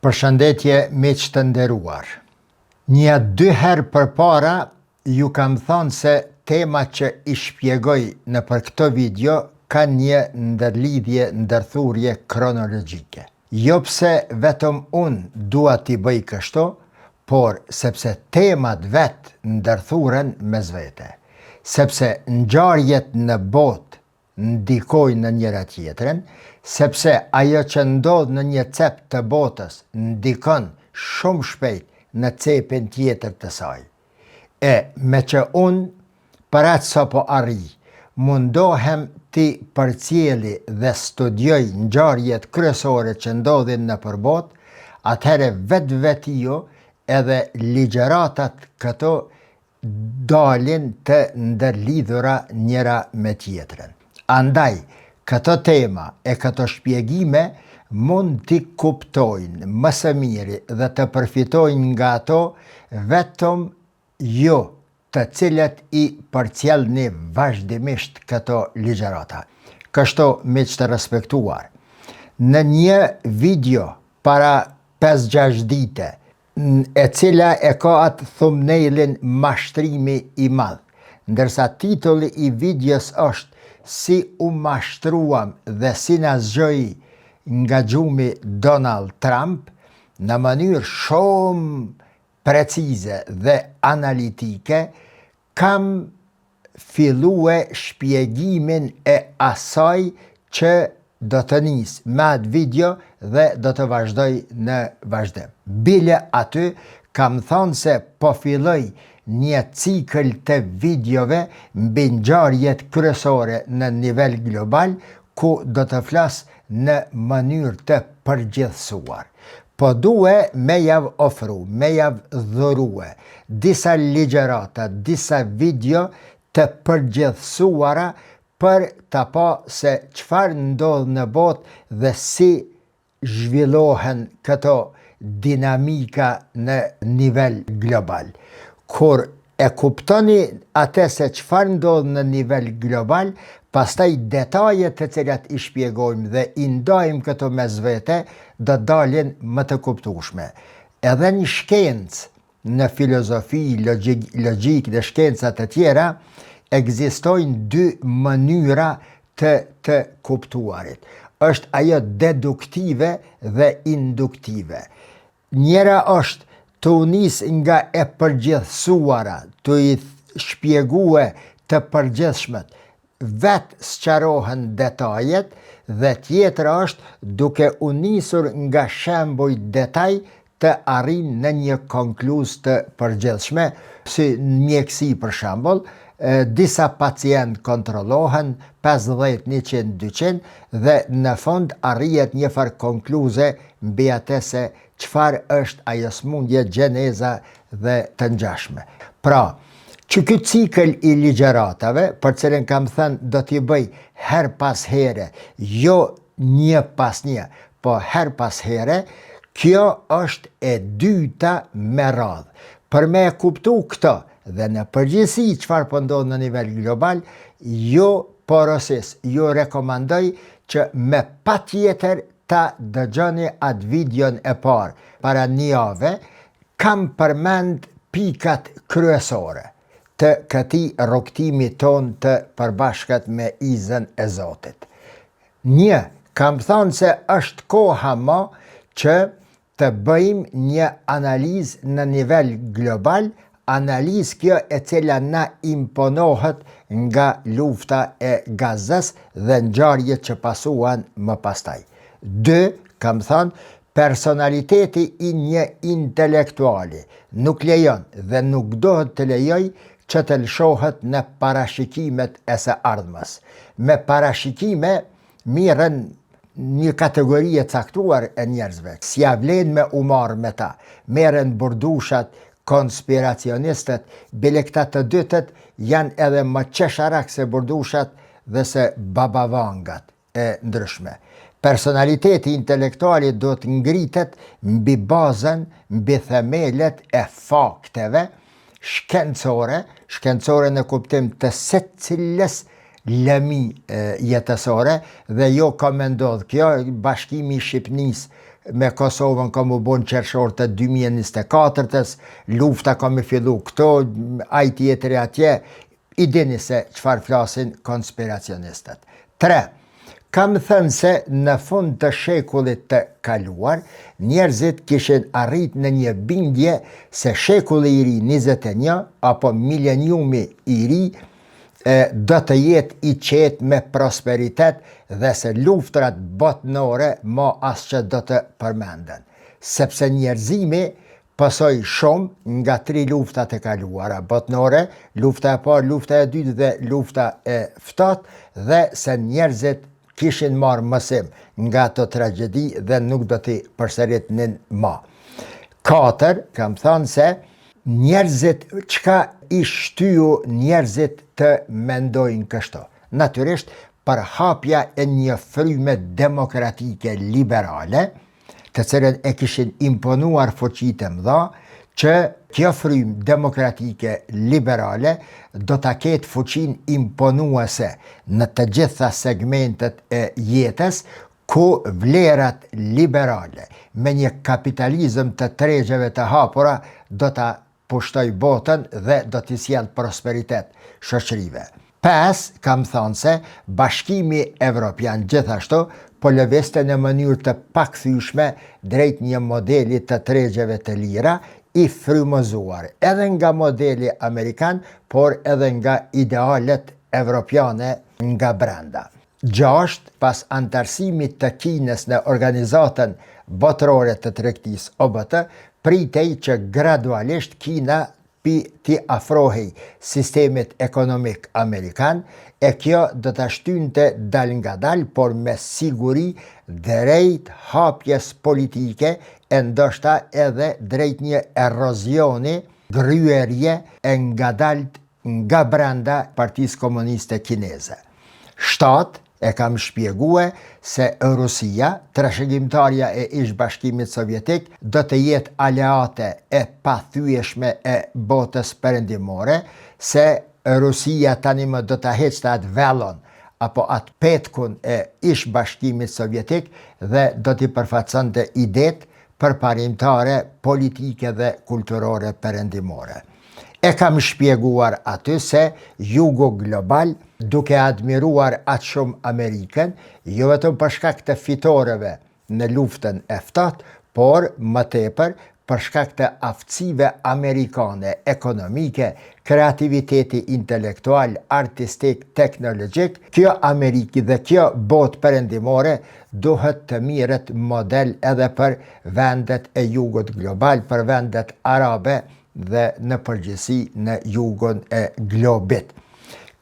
Përshëndetje miq të nderuar. Një 2 herë përpara ju kam thënë se tema që i shpjegoj në për këtë video ka një ndërlidhje, ndërthurje kronologjike. Jo pse vetëm unë dua t'i bëj kështu, por sepse temat vetë ndërthuren mes vete. Sepse ngjarjet në botë ndikojnë në njëra tjetrën, sepse ajo që ndodh në një cep të botës ndikon shumë shpejt në cepin tjetër të saj. E me që unë për atë sa po arri, mundohem ti përcjeli dhe studioj ngjarjet kryesore që ndodhin në përbot, atëhere vetë jo edhe ligjëratat këto dalin të ndërlidhura njëra me tjetrën. Andaj, këto tema e këto shpjegime mund t'i kuptojnë më së miri dhe të përfitojnë nga ato vetëm ju të cilët i përcjellni vazhdimisht këto ligjërata. Kështu miq të respektuar, në një video para 5-6 dite, e cila e ka atë thumbnailin mashtrimi i madh, ndërsa titulli i videos është si u mashtruam dhe si na zgjoi nga gjumi Donald Trump, në mënyrë shumë precize dhe analitike, kam fillue shpjegimin e asaj që do të nis me atë video dhe do të vazhdoj në vazhdim. Bile aty kam thënë se po filloj një cikël të videove mbi ngjarjet kryesore në nivel global, ku do të flas në mënyrë të përgjithësuar. Po due me javë ofru, me javë dhurue, disa ligjërata, disa video të përgjithësuara për të pa se çfarë ndodh në botë dhe si zhvillohen këto dinamika në nivel global. Kur e kuptoni atë se çfarë ndodh në nivel global, pastaj detajet të cilat i shpjegojmë dhe i ndajmë këto mes vete, do dalin më të kuptueshme. Edhe në shkencë, në filozofi, logjik dhe shkenca të tjera, ekzistojnë 2 mënyra të kuptuarit. Është ajo deduktive dhe induktive. Njëra është të nis nga e përgjithësuara, të i shpjegue të përgjithshmet, vetë sqarohen detajet, dhe tjetra është duke u nisur nga shembuj detaj të arrin në një konkluz të përgjithshme, si në mjeksi për shembull, disa pacient kontrollohen, 50, 100, 200, dhe në fund arrihet një farë konkluze mbi atë se çfarë është ajo smundje, gjeneza dhe të ngjashme. Pra, që ky cikël i ligjëratave, për cilën kam thënë do t'i bëj her pas here, jo një pas një, po her pas here, kjo është e dyta me radhë. Për me e kuptu këto dhe në përgjithësi çfarë po ndodh në nivel global, jo porosis, jo rekomandoj që me patjetër ta dëgjoni atë videon e parë para një jave. Kam përmend pikat kryesore të këtij rrugtimi ton të përbashkët me izën e Zotit. Një, kam thënë se është koha më që të bëjmë një analizë në nivel global, analizë kjo e cila na imponohet nga lufta e Gazës dhe ngjarjet që pasuan më pastaj. 2, kam thënë, personaliteti i një intelektuali nuk lejon dhe nuk dohet të lejoj që të lëshohet në parashikimet e së ardhmes. Me parashikime mirën një kategori e caktuar e njerëzve. Si ja vlen me u marrë me ta, merren burdushat, konspiracionistët, bile këta të dytët janë edhe më qesharak se burdushat dhe se babavangat e ndryshme. Personaliteti intelektuali do të ngritet mbi bazën, mbi themelet e fakteve shkencore në kuptim të secilës lëmi jetësore, dhe jo ka me ndodhë kjo, Bashkimi i Shqipënisë me Kosovën ka mu bon qershor të 2024-ës, lufta ka me fillu këto, aj tjetëri atje, i dini se qëfar flasin konspiracionistët. 3. Kam thënë se në fund të shekullit të kaluar, njerëzit kishin arrit në një bindje se shekulli i ri 21 apo mileniumi i ri do të jetë i qetë me prosperitet dhe se luftrat botnore ma asë që do të përmenden. Sepse njerëzimi pasoj shumë nga 3 luftat e kaluara botnore, lufta e parë, lufta e dytë dhe lufta e ftohtë, dhe se njerëzit kishin marrë mësim nga të tragedi dhe nuk do t'i përsëritnin ma. 4. Kam thënë se njerëzit, qka i shtyu njerëzit të mendojnë kështu? Natyrisht, përhapja e një fryme demokratike liberale, të cilën e kishin imponuar fuqitë e mëdha, që kjo frymë demokratike liberale do ta ketë fuqin imponuese në të gjitha segmentet e jetës, ku vlerat liberale me një kapitalizëm të tregjeve të hapura do ta pushtoj botën dhe do t'i sjellë prosperitet shoqërive. 5. Kam thënë se Bashkimi Evropian gjithashtu po lëviste në mënyrë të pakthyeshme drejt një modeli të tregjeve të lira, i frymëzuar edhe nga modeli amerikan, por edhe nga idealet evropiane nga brenda. 6. Pas antarësimit të Kinës në Organizatën Botërore të Tregtisë OBT, pritej që gradualisht Kina ti afrohej sistemit ekonomik amerikan, e kjo do të shtynte dal nga dal, por me siguri drejt hapjes politike, e ndoshta edhe drejt një erozioni, gryerje e ngadalt nga brenda Partisë Komuniste Kineze. 7. E kam shpjegue se Rusia, trashëgimtarja e ish-bashkimit sovjetik, do të jetë aleate e pathyeshme e botës perëndimore, se Rusia tani më do të heqte atë vellon apo atë petkun e ish-bashkimit sovjetik dhe do t'i përfaqësonte idet përparimtare politike dhe kulturore perëndimore. E kam shpjeguar aty se jugo global, duke admiruar atë shumë Amerikën, jo vetëm për shkak të fitoreve në luftën e ftohtë, por më tepër për shkak të aftësive amerikane, ekonomike, kreativiteti intelektual, artistik, teknologjik, kjo Amerikë dhe kjo botë perëndimore duhet të mirët model edhe për vendet e jugut global, për vendet arabe dhe në përgjithësi në jugon e globit.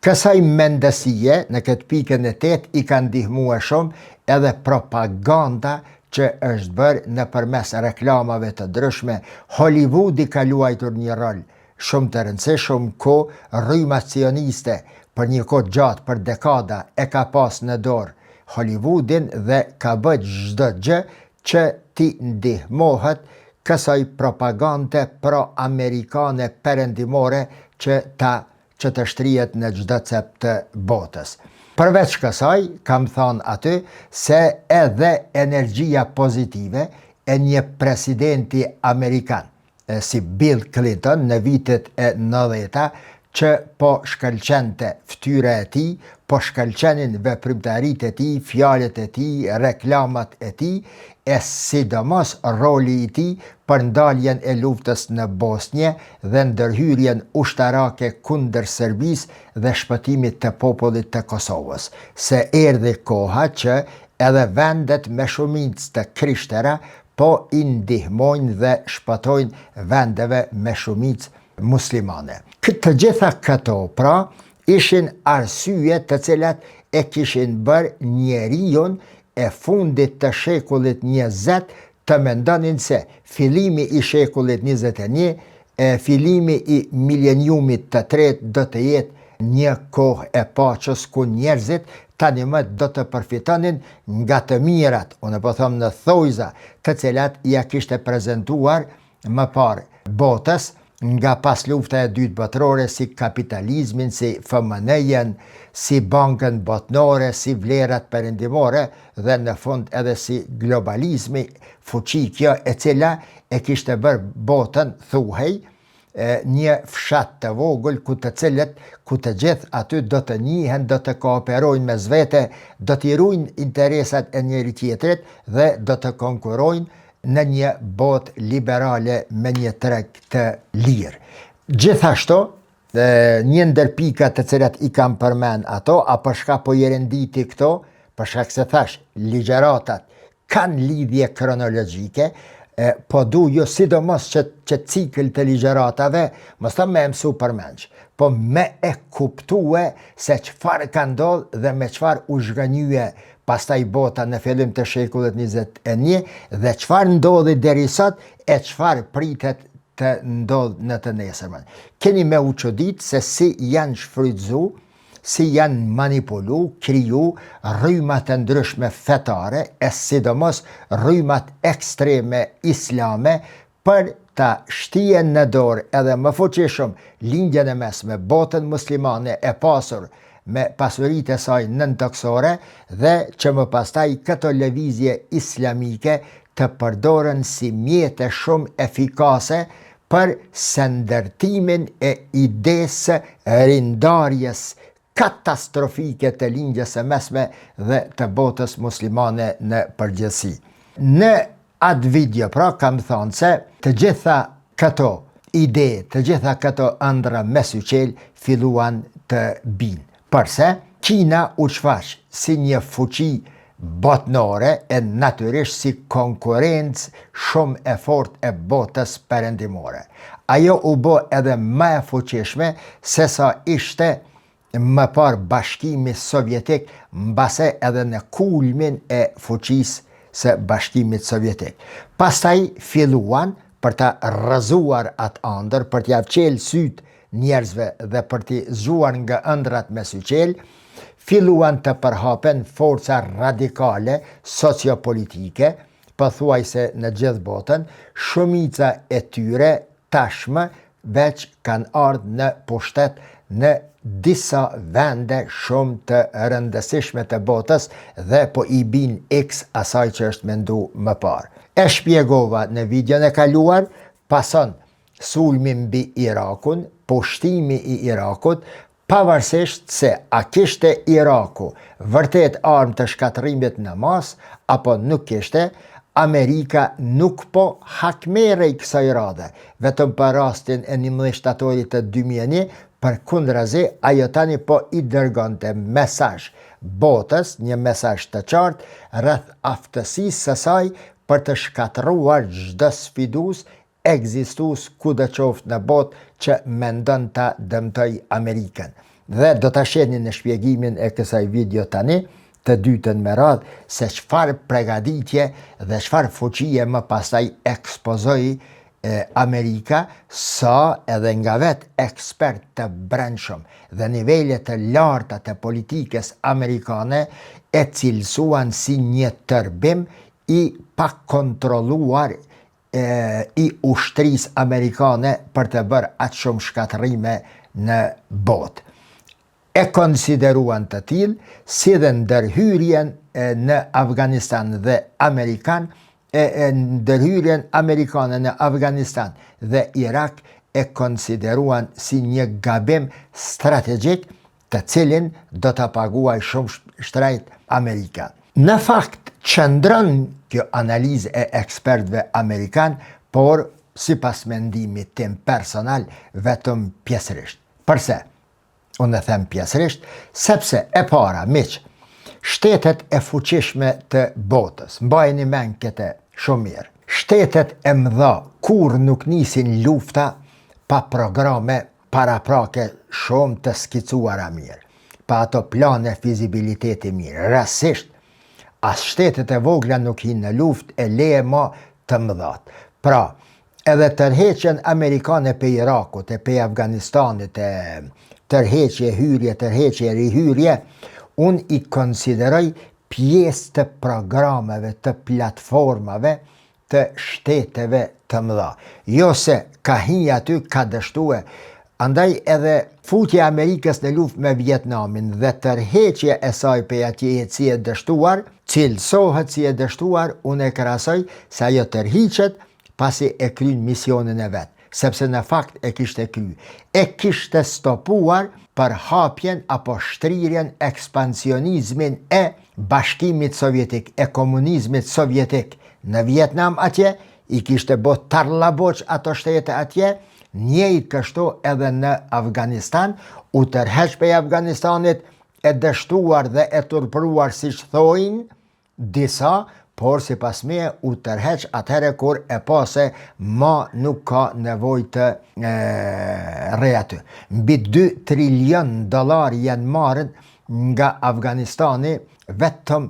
Kësaj mendësie në këtë pikën e 8 i ka ndihmuar shumë edhe propaganda që është bërë në përmes reklamave të ndryshme. Hollywoodi ka luajtur një rol shumë të rëndësishëm, ku rryma sioniste për një kohë gjatë, për dekada, e ka pas në dorë Hollywoodin dhe ka bërë çdo gjë që ti ndihmohet kësaj propagande pro-amerikane perëndimore që të shtrihet në çdo cep të botës. Përveç kësaj, kam thënë aty se edhe energjia pozitive e një presidenti amerikan, si Bill Clinton në vitet e 90-ta, që po shkëlqente fytyra e tij, po shkëlqenin veprimtaritë e tij, fjalët e tij, reklamat e tij, e sidomos roli i tij për ndaljen e luftës në Bosnjë dhe ndërhyrjen ushtarake kundër Serbisë dhe shpëtimit të popullit të Kosovës. Se erdhi koha që edhe vendet me shumicë të krishtera po i ndihmojnë dhe shpëtojnë vendeve me shumicë muslimane. Të gjitha këto pra ishin arsye të cilat e kishin bërë njeriu e fundit të shekullit 20 të mendonin se fillimi i shekullit 21, fillimi i mileniumit të tretë do të jetë një kohë e paqes ku njerëzit tani më do të përfitonin nga të mirat, unë po them në thojza, të cilat ja kishte prezantuar më parë botës nga pas lufta e dytë botërore, si kapitalizmin, si FMN-jen, si bankën botnore, si vlerat perëndimore dhe në fund edhe si globalizmi, fuqi kjo e cila e kishte bërë botën, thuhej, një fshat të vogël ku të gjithë aty do të njihen, do të kooperojnë mes vete, do të ruajnë interesat e njëri tjetrit dhe do të konkurrojnë në një botë liberale me një treg të lirë. Gjithashtu, një ndër pikat të cilat i kam përmend ato, a për shka po i renditi këto, për shkak se thash, ligjëratat kanë lidhje kronologjike, po du jo sidomos që cikl të ligjëratave, mos ta me mësu përmendsh, po me e kuptue se çfarë ka ndodhur dhe me çfarë u zhgënjye pastaj bota në fillim të shekullit 21 dhe çfarë ndodhi deri sot e çfarë pritet të ndodh në të nesërmen. Keni me u çudit se si janë shfrytzu, si janë manipulu, kriju rrymat e ndryshme fetare, e sidomos rrymat ekstreme islame për ta shtien në dorë edhe më fuqishëm lindjen e mesme, botën muslimane e pasur me pasuritë e saj nëntoksore dhe që më pastaj këto lëvizje islamike të përdoren si mjete shumë efikase për sëndërtimin e idesë rindarjes katastrofike të lindjes së mesme dhe të botës muslimane në përgjithësi. Në atë video pra kam thonë se të gjitha këto ide, të gjitha këto ëndra me syqel filluan të binë. Përse Kina u shfaq si një fuqi botnore e natyrisht si konkurencë shumë e fortë e botës perëndimore. Ajo u bë edhe më e fuqishme se sa ishte më parë Bashkimi Sovjetik, mbase edhe në kulmin e fuqisë së Bashkimit Sovjetik. Pastaj filluan për ta rrëzuar atë ëndër, për t'ia qelë syt njerëzve dhe për t'i zgjuar nga ëndrat me syqel, filluan të përhapen forca radikale sociopolitike, pothuajse në gjithë botën, shumica e tyre tashmë veç kanë ardhur në pushtet në disa vende shumë të rëndësishme të botës dhe po i bin x asaj që është mendu më parë. E shpjegova në videon e kaluar, pason sulmi mbi Irakun, pushtimi i Irakut, pavarësisht se a kishte Iraku vërtet armë të shkatërimit në mas, apo nuk kishte, Amerika nuk po hakmerej kësaj radhe, vetëm për rastin e 11 shtatorit të 2001, për kundrazi, ajo tani po i dërgonte mesazh botës, një mesazh të qartë rreth aftësisë së saj për të shkatëruar çdo sfidues ekzistus kudo qoftë në botë që mendon ta dëmtoj Amerikën. Dhe do ta shihni në shpjegimin e kësaj video tani, të dytën me radhë, se çfarë përgatitje dhe çfarë fuqie më pastaj ekspozoi Amerika, sa edhe nga vetë ekspert të brendshëm dhe nivelet të larta të politikës amerikane e cilësuan si një tërbim i pakontrolluar i ushtrisë amerikane për të bërë atë shumë shkatërime në botë. E konsideruan të tillë si dhe ndërhyrjen në Afganistan dhe Amerikan, ndërhyrjen amerikane në Afganistan dhe Irak e konsideruan si një gabim strategjik të cilin do të paguaj shumë shtrejt Amerika. Në fakt, qëndron kjo analizë e ekspertëve amerikan, por si pas mendimit tim personal, vetëm pjesërisht. Përse? Unë e them pjesërisht, sepse e para, miq, shtetet e fuqishme të botës, mbajeni mend këtë shumë mirë. Shtetet e mëdha kur nuk nisin lufta pa programe paraprake shumë të skicuara mirë, pa ato plane fizibiliteti mirë. Rastësisht, as shtetet e vogla nuk hinë në luftë e leje ma të mëdhat. Pra, edhe tërheqjen amerikane pe Irakut, e pe Afganistanit, tërheqje, hyrje, tërheqje, rihyrje, unë i konsideroj pjesë të programeve, të platformave të shteteve të mëdha. Jo se ka hi aty, ka dështue. Andaj edhe futja Amerikës në luftë me Vietnamin dhe tërheqja e saj për atje si e dështuar, cilësohet si e dështuar, unë e krahasoj se ajo tërhiqet pasi e kryen misionin e vet, sepse në fakt e kishte kryer. E kishte stopuar për hapjen apo shtrirjen, ekspansionizmin e Bashkimit Sovjetik, e komunizmit sovjetik në Vietnam atje, i kishte bo tarlaboq ato shtete atje, njëjtë kështu edhe në Afganistan, u tërheq për Afganistanit, e dështuar dhe e turpruar si që thojnë disa, por si pas me u tërheq atëhere kur e pase ma nuk ka nevoj të rej aty. Mbi $2 trilion janë marrën nga Afganistani vetëm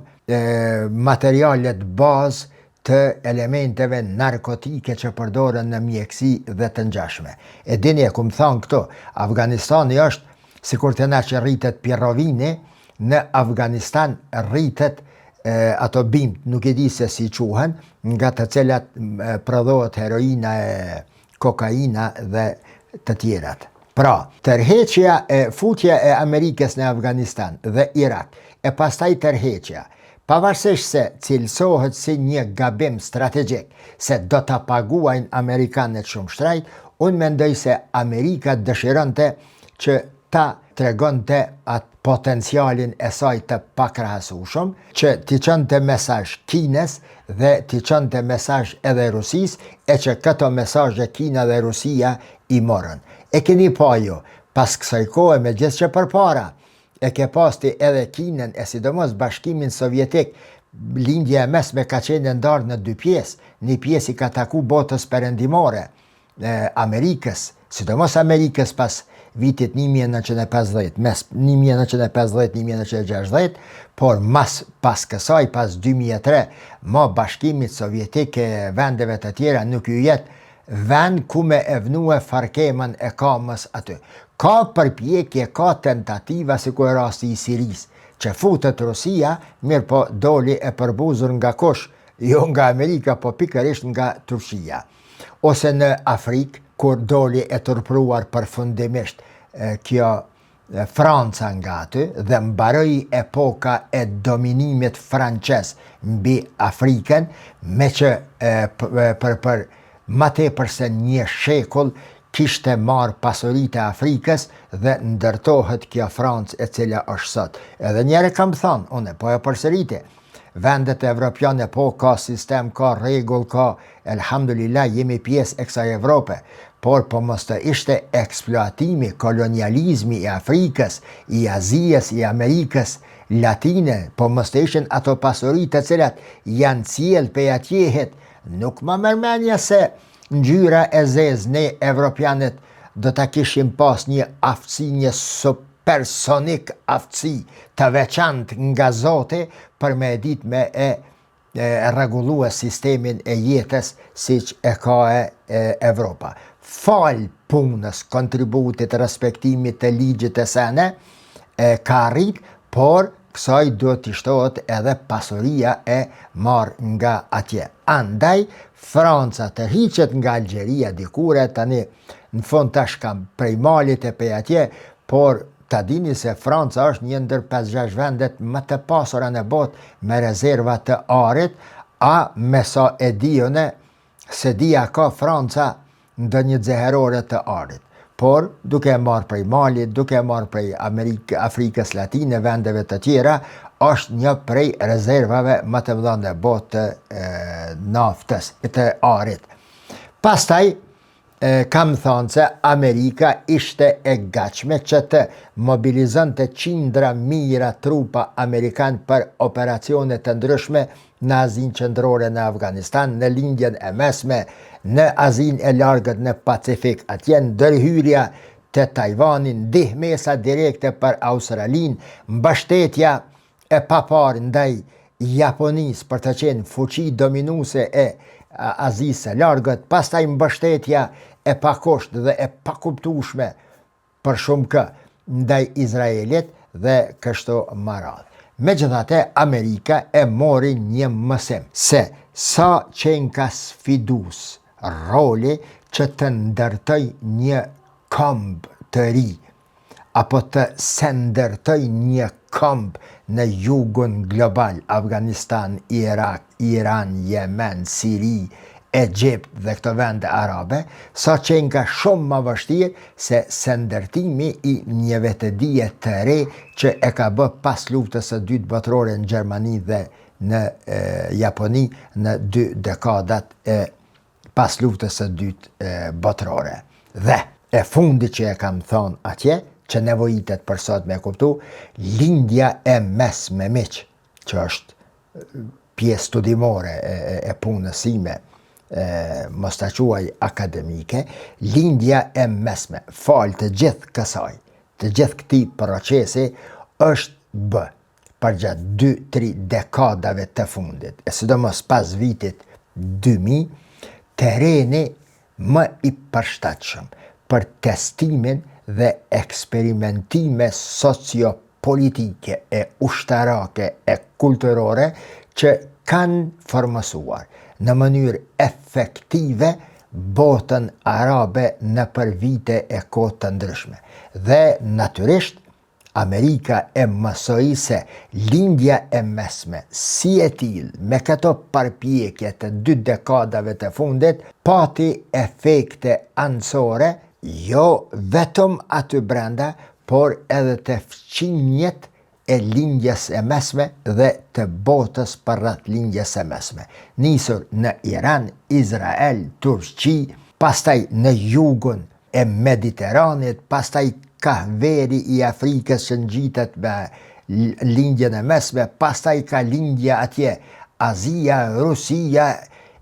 materialet bazë të elementeve narkotike që përdoren në mjekësi dhe të ngjashme. E dini e ku më thanë këto, Afganistani është, si kur të na që rritet pirovini, në Afganistan rritet ato bimt, nuk e di se si quhen, nga të cilat prodhohet heroina, kokaina dhe të tjerat. Pra, tërheqja e futja e Amerikës në Afganistan dhe Irak, e pastaj tërheqja, pavarësisht se cilësohet si një gabim strategjik, se do të paguajnë Amerikanët shumë shtrejt, unë mendoj se Amerika dëshironte që ta tregonte atë potencialin e saj të pakrahasueshëm, që t'i çonte mesazh Kinës dhe t'i çonte mesazh edhe Rusis, e që këto mesazhe Kina dhe Rusia i morën. E keni pa ju, pas kësaj kohe me gjithë që përpara, e ke pasti edhe Kinën, e sidomos Bashkimin Sovjetik, lindja e mesme ka qenë ndarë në 2 pjesë, një pjesë i ka taku botës perëndimore, Amerikës, sidomos Amerikës pas vitit 1950, mes 1950-1960, por pas kësaj, pas 2003, ma Bashkimit Sovjetik e vendeve të tjera nuk ju jetë vend ku me evnue farkemën e kamës aty. Ka përpjekje, ka tentativa, si ku e rasti i Siris, që futet Rusia, mirë po doli e përbuzur nga kush, jo nga Amerika, po pikërisht nga Turqia. Ose në Afrikë, kur doli e turpruar përfundimisht kjo Franca nga aty dhe mbaroi epoka e dominimit franqez mbi Afrikën, me që për ma tepër se një shekull kishte marrë pasuritë e Afrikës dhe ndërtohet kjo Francë e cila është sot. Edhe njëre kam thënë, unë po e përsëriti, vendet evropiane po ka sistem, ka rregull, ka elhamdulillah jemi pjesë e kësaj Evrope, por po mos të ishte eksploatimi, kolonializmi i Afrikës, i Azijës, i Amerikës Latine, po mos të ishin ato pasuritë të cilat janë cilë për atjehet, nuk ma mërmenja se ngjyra e zezë ne evropianet do ta kishim pas një aftësi, një supersonik aftësi të veçantë nga Zoti për me ditë me rregullue sistemin e jetës siç e ka Evropa. Fal punës, kontributit, respektimit të ligjit e sene, ka arrit, por kësaj duhet t'i shtohet edhe pasuria e marrë nga atje. Andaj, Franca të hiqet nga Algjeria dikure, tani në fund tash kam prej Malit e prej atje, por ta dini se Franca është një ndër 5-6 vendet më të pasura në botë me rezerva të arit, a me sa e dione se dia ka Franca ndë një xeherore të arit. Por duke e marrë prej Malit, duke e marrë prej Afrikës Latine, vendeve të tjera, është një prej rezervave më të mëdha në botë të naftës, të arit. Pastaj, kam thënë se Amerika ishte e gatshme që të mobilizonte qindra mijëra trupa amerikan për operacione të ndryshme në Azinë Qendrore, në Afganistan, në lindjen e mesme, në Azinë e largët, në Pacifik, atje ndërhyrja të Tajvanin, ndihmesa direkte për Australinë, mbështetja e papar ndaj Japonisë për të qenë fuqi dominuese e Azisë së largët, pastaj mbështetja e pakusht dhe e pakuptueshme për shumë kë ndaj Izraelit dhe kështu me radhë. Megjithatë, Amerika e mori një mësim se sa qenë ka sfidus roli që të ndërtoj një këmbë të ri, apo të se ndërtoj një këmbë në jugun global, Afganistan, Irak, Iran, Yemen, Siri, Egjipt dhe këto vende arabe, sa qenë ka shumë më vështirë se ndërtimi i një vetëdije të re që e ka bë pas luftës së dytë botërore në Gjermani dhe në Japoni në 2 dekadat pas luftës së dytë botërore. Dhe e fundi që e kam thonë atje, që nevojitet për sot me kuptu, lindja e mesme miq, që është pjesë studimore e punës sime, mos ta quaj akademike, lindja e mesme, falë të gjithë kësaj, të gjithë këtij procesi, është bë përgjatë 2-3 dekadave të fundit, e sidomos pas vitit 2000, tereni më i përshtatshëm për testimin dhe eksperimentime sociopolitike e ushtarake e kulturore që kanë formasuar në mënyrë efektive botën arabe në për vite e kohë të ndryshme. Dhe natyrisht, Amerika e mësoi se lindja e mesme si e tillë me këto përpjekje të 2 dekadave të fundit pati efekte anësore jo vetëm aty brenda, por edhe të fqinjet e lindjes e mesme dhe të botës përreth lindjes e mesme. Nisur në Iran, Izrael, Turqi, pastaj në jugun e Mediteranit, pastaj ka veri i Afrikës që ngjitet me lindjen e mesme, pastaj ka lindja atje, Azia, Rusia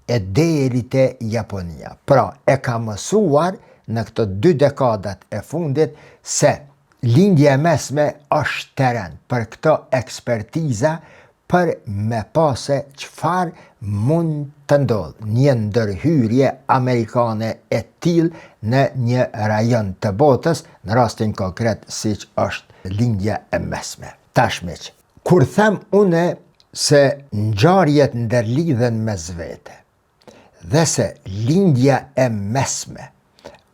e deri te Japonia. Pra, e ka mësuar në këto 2 dekadat e fundit se lindja e mesme është teren për këto ekspertiza për me pase çfarë mund të ndodhë një ndërhyrje amerikane e tillë në një rajon të botës, në rastin konkret siç është lindja e mesme. Tash miq, kur them une se ngjarjet ndërlidhen mes vete dhe se lindja e mesme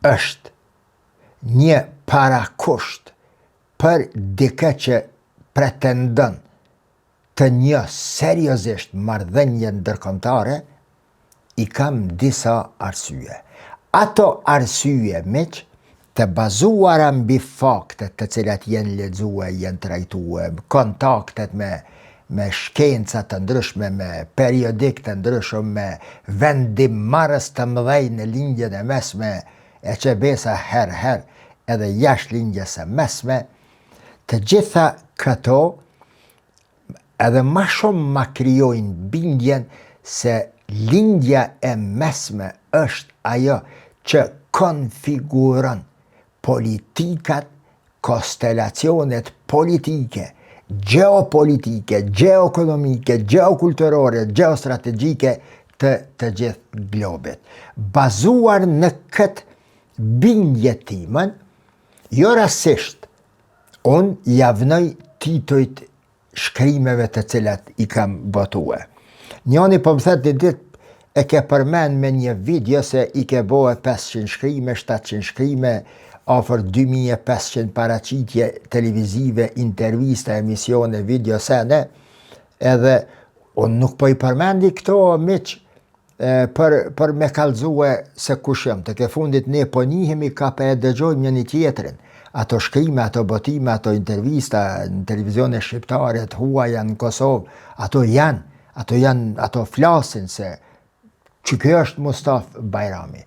është një parakusht për dikë që pretendon të një seriozisht marrëdhënie ndërkombëtare, i kam disa arsye. Ato arsye miq të bazuara mbi faktet të cilat janë lexuar, janë trajtuar, kontaktet me shkenca të ndryshme, me periodik të ndryshëm, me vendimmarrës të mëdhenj në lindjen e mesme, e që besa her edhe jashtë lindjes së mesme, të gjitha këto edhe ma shumë ma krijojnë bindjen se lindja e mesme është ajo që konfiguron politikat, konstelacionet politike, geopolitike, geoekonomike, geokulturore, geostrategjike të gjithë globit. Bazuar në këtë bindje timën, jo rastisht, unë javnoj titujt shkrimeve të cilat i kam botue. Njoni po më thëtë një ditë e ke përmen me një video se i ke bohe 500 shkrime, 700 shkrime, ofër 2500 paraqitje televizive, intervista, emisione, video, sene, edhe unë nuk po i përmendi këto miq për me kallëzue se kush jam. Të ke fundit ne po njihemi ka pe e dëgjojmë një tjetrin. Ato shkrime, ato botime, ato intervista në televizione shqiptare të huaja në Kosovë, ato flasin se që kjo është Mustafa Bajrami.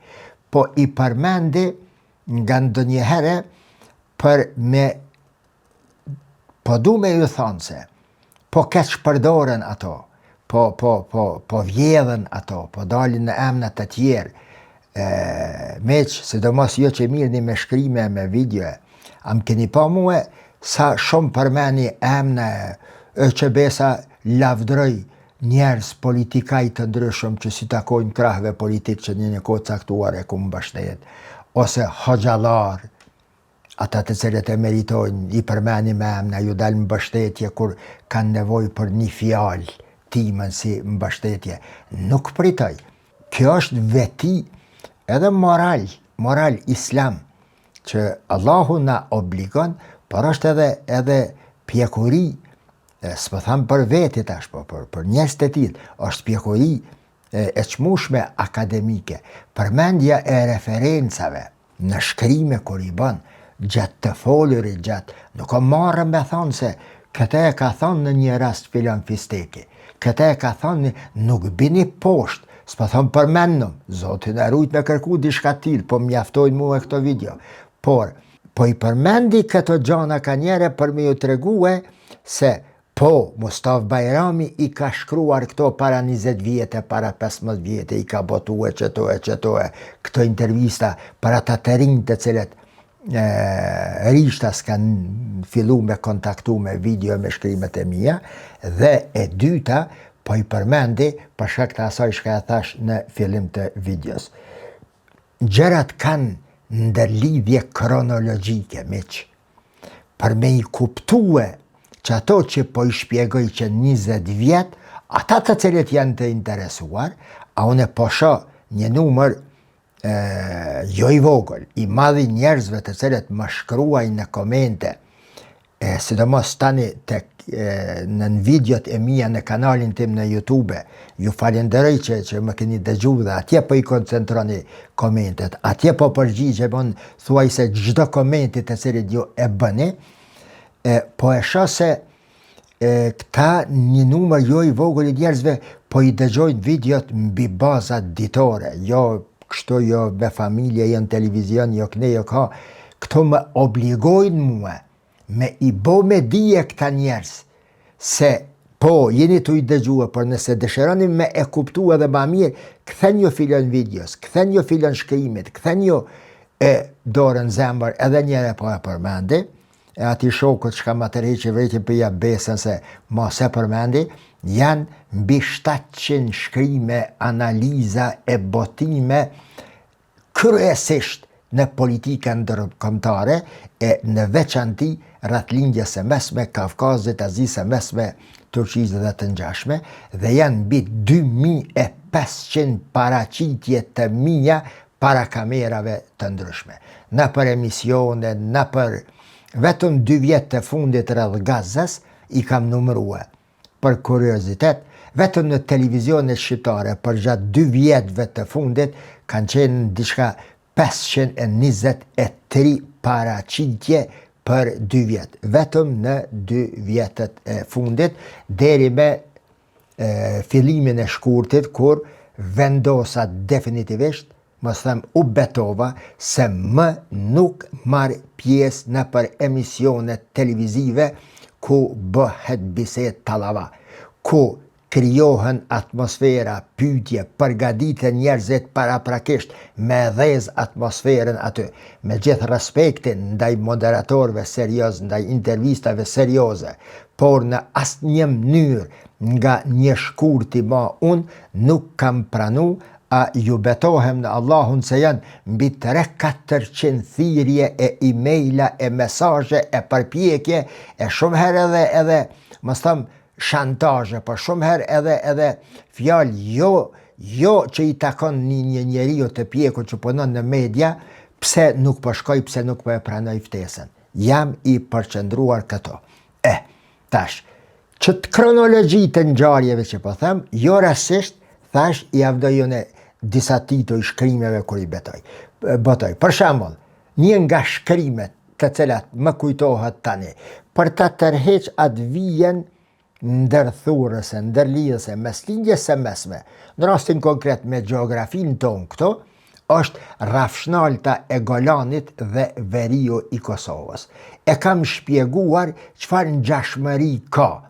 Po i përmendi nga ndonjëherë për me po du me ju thonë se po keq përdoren ato, po vjedhen ato, po dalin në emnat të tjerë, meq, sidomos jo që mirëni me shkrime, me video, am keni pa muhe sa shumë përmeni emne që besa lavdroj njerës politikaj të ndryshëm që si takojnë krahve politik që një kohë caktuar e ku më bashkëtet, ose hoxhallar, ata të cilët e meritojnë, i përmeni me emna, ju dalë mbështetje kur kanë nevojë për një fjalë timën si mbështetje. Nuk pritoj. Kjo është veti edhe moral islam, që Allahu na obligon, por është edhe pjekuri, s'po tham për veti tash, po për njerëz të tillë, është pjekuri e çmueshme akademike, përmendja e referencave në shkrime kur i bën, gjatë të folurit, nuk o marrë me thonë se këte e ka thonë në një rast filan fisteki, këte e ka thonë, nuk bini poshtë, s'po thonë përmendëm, zotin e rujt me kërku dishka tillë, po mjaftojnë mua këto video, por po i përmendi këto gjana ka njere për me ju tregue se po, Mustaf Bajrami i ka shkruar këto para 20 vjetë, para 15 vjetë, i ka botu e qëto, këto intervista para ta të rinjë të cilët rishtas kanë fillu me kontaktu me video me shkrimet e mija, dhe e dyta, po i përmendi për shkak të asaj shka e thash në fillim të videos. Gjërat kanë ndërlidhje kronologjike, miq, për me i kuptue që ato që po i shpjegoj që 20 vjetë, ata të cilët janë të interesuar, a unë po shoh një numër jo i vogël, i madhi njerëzve të cilët më shkruaj në komente, sidomos tani në videot e mia në kanalin tim në YouTube, ju falenderoj që më keni dëgju dhe atje po i koncentroni komentet, atje po përgjigjem thuaj se çdo komenti të cilët ju e bëni, po e shoh se këta një numër jo i vogël i njerëzve po i dëgjojnë videot mbi baza ditore, jo kështu, jo me familje, jo në televizion, jo këne, jo ka. Këto më obligojnë mua me i bo me dije këta njerëz se po, jeni të i dëgjua, por nëse dëshironi me e kuptu edhe ma mirë, këthen jo filon videos, këthen jo filon shkrimit, këthen jo dorën zemër, edhe njëre po e përmendi, e ati shokët shka ma të rejqë vrejtje për ja besën se ma se përmendi, janë mbi 700 shkrime, analiza e botime, kryesisht në politika ndërkombëtare e në veçanti rreth lindjes së mesme, Kavkazit, Azisë së mesme, Turqisë dhe të ngjashme, dhe janë mbi 2500 paraqitje të mia para kamerave të ndryshme. Në për emisione, në për vetëm 2 vjetë të fundit rreth Gazës i kam numërua. Për kuriozitet, vetëm në televizionet shqiptare për gjatë 2 vjetëve të fundit kanë qenë diçka 523 paraqitje për 2 vjetë. Vetëm në 2 vjetët e fundit, deri me fillimin e shkurtit, kur vendosa definitivisht, mos them u betova, se më nuk marr pjesë në për emisionet televizive ku bëhet bisedë tallava, ku krijohen atmosfera, pyetje, përgatiten njerëzit paraprakisht me dhez atmosferën aty, me gjithë respektin ndaj moderatorëve serioz, ndaj intervistave serioze, por në asnjë mënyrë nga një shkurti ma unë nuk kam pranu, a ju betohem në Allahun se janë mbi 300-400 thirrje e e-maila, e mesazhe, e përpjekje, e shumë herë edhe mos them shantazhe, por shumë herë edhe fjalë jo që i takon një njeriu të pjekur që punon në media, pse nuk po shkoj, pse nuk po e pranoj ftesën. Jam i përqendruar këto. Tash, që të kronologji të ngjarjeve që po them, jo rastisht thash i avdojone disa titoj shkrimeve kur i botoj. Për shembull, një nga shkrimet të cilat më kujtohet tani, për ta tërheq atë vijen ndërthurëse, ndërlidhëse, mes lindjes së mesme, në rastin konkret me gjeografin tonë këto, është rafshnalta e Golanit dhe veriu i Kosovës. E kam shpjeguar çfarë ngjashmëri ka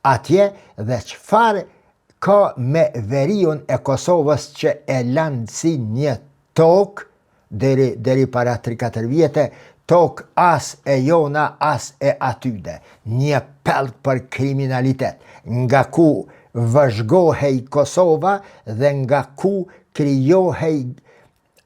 atje dhe çfarë ka me veriun e Kosovës që e lanë si një tokë deri para 3-4 vjetë, tokë as e jona, as e atyde. Një pellg për kriminalitet, nga ku vëzhgohej Kosova dhe nga ku krijohej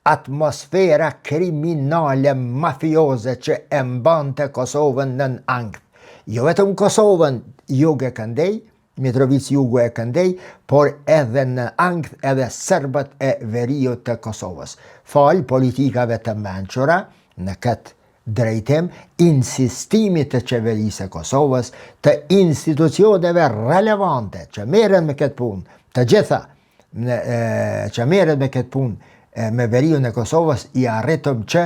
atmosfera kriminale mafioze që e mbante Kosovën në ankth. Jo vetëm Kosovën jug e këndej, Mitrovica jugu e këndej, por edhe në ankth edhe serbët e veriut të Kosovës. Fal politikave të mençura në këtë drejtim, insistimit të qeverisë e Kosovës, të institucioneve relevante që merren me këtë punë, të gjitha që merren me këtë punë me veriun e Kosovës, i arritëm që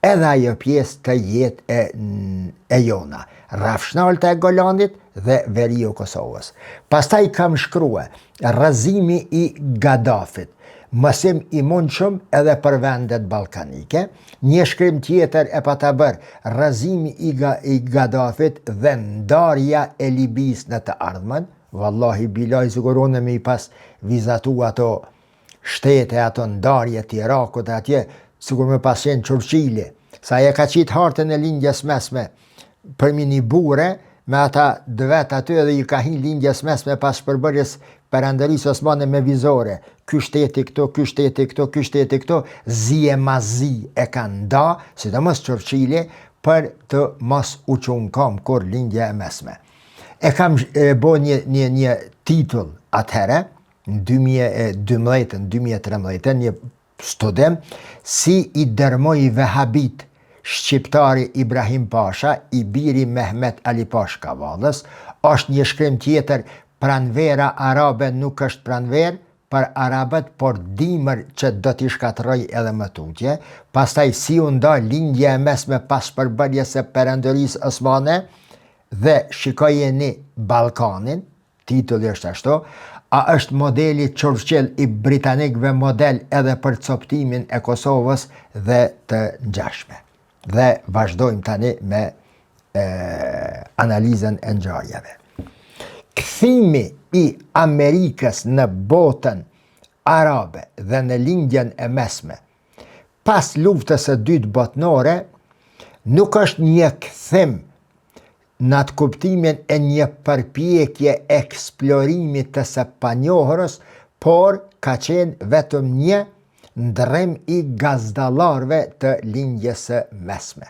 edhe ajo pjesë të jetë e jona. Rafshnalët e Golanit dhe veriu Kosovës. Pastaj kam shkrue rrëzimi i Gaddafit, mësim i mundshëm edhe për vendet ballkanike. Një shkrim tjetër e pa ta bërë rrëzimi i Gaddafit dhe ndarja e Libis në të ardhmen. Wallahi bilaj sigurone me i pas vizatu ato shtete, ato ndarje të Irakut atje, sigur me pas qenë Churchilli, sa e ka qitë hartën e lindjes mesme për një bure, me ata dëvet aty edhe i ka hin lindjes mesme pas përbërjes Perandërisë Osmane me vizore. Ky shteti këto, ky shteti këto, ky shteti këto, zi e mazi e ka nda, sidomos Churchilli, për të mos u qunë kam kur lindje e mesme. E kam bo një titull atëhere, në 2012-2013, një studim, si i dërmoj vehabit shqiptari Ibrahim Pasha, i biri Mehmet Ali Pash Kavallës. Është një shkrim tjetër, pranvera arabe nuk është pranver për arabët, por dimër që do t'i shkatërroj edhe më tutje. Pastaj si u nda lindja e mesme pas përbërjes së Perandërisë Osmane dhe shikojeni Ballkanin, titulli është ashtu. A është modeli Churchill i britanikëve model edhe për coptimin e Kosovës dhe të ngjashme. Dhe vazhdojmë tani me analizën e ngjarjeve. Kthimi i Amerikës në botën arabe dhe në lindjen e mesme pas luftës së dytë botnore nuk është një kthim në atë kuptimin e një përpjekje eksplorimit të së panjohurës, por ka qenë vetëm një ndrrim i gazdallarëve të lindjes së mesme.